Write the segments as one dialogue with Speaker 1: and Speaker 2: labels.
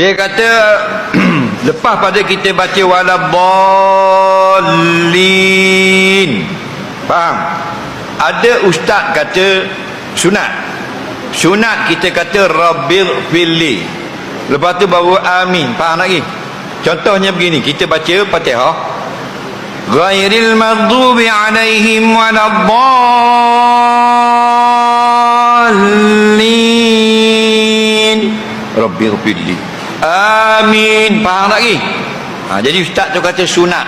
Speaker 1: Dia kata lepas pada kita baca waladdallin, faham? Ada ustaz kata sunat kita kata rabbil firli, lepas tu baru amin, faham lagi? Contohnya begini, kita baca Fatihah, ghairil maghdubi alaihim waladdallin rabbil firli, amin, faham lagi? Jadi ustaz tu kata sunat.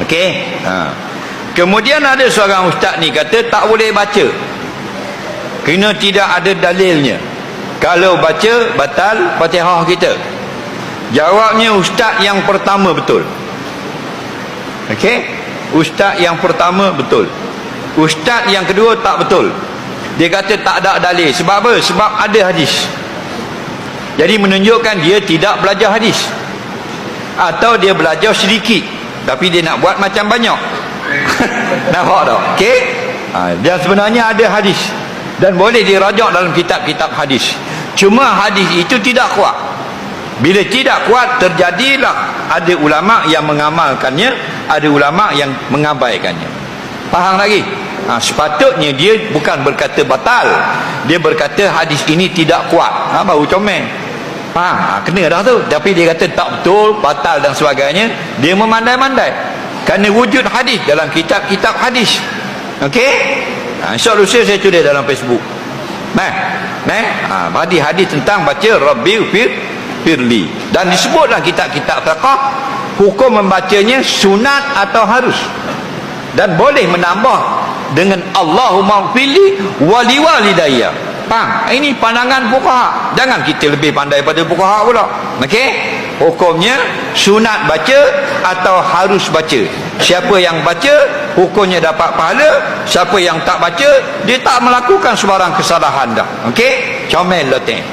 Speaker 1: Okey. Kemudian ada seorang ustaz ni kata tak boleh baca kerana tidak ada dalilnya. Kalau baca batal Fatihah kita. Jawabnya ustaz yang pertama betul. Okey? Ustaz yang pertama betul. Ustaz yang kedua tak betul. Dia kata tak ada dalil. Sebab apa? Sebab ada hadis. Jadi menunjukkan dia tidak belajar hadis. Atau dia belajar sedikit tapi dia nak buat macam banyak. Nampak tak? Okey? Dan sebenarnya ada hadis dan boleh dirajak dalam kitab-kitab hadis. Cuma hadis itu tidak kuat. Bila tidak kuat, terjadilah ada ulama yang mengamalkannya, ada ulama yang mengabaikannya. Faham lagi? Sepatutnya dia bukan berkata batal, dia berkata hadis ini tidak kuat. Baru comel. Faham? Kena dah tu. Tapi dia kata tak betul, batal dan sebagainya. Dia memandai-mandai kerana wujud hadis dalam kitab-kitab hadis. Okey? InsyaAllah lusa saya tulis dalam Facebook. Hadis tentang baca Rabbil firli. Dan disebut dalam kitab-kitab fiqh, hukum membacanya sunat atau harus. Dan boleh menambah dengan Allahumma firli wali walidayya. Faham? Ini pandangan fuqaha. Jangan kita lebih pandai pada fuqaha pula. Okey? Hukumnya sunat baca atau harus baca. Siapa yang baca hukumnya dapat pahala, siapa yang tak baca dia tak melakukan sebarang kesalahan dah. Okey? Comel loteng.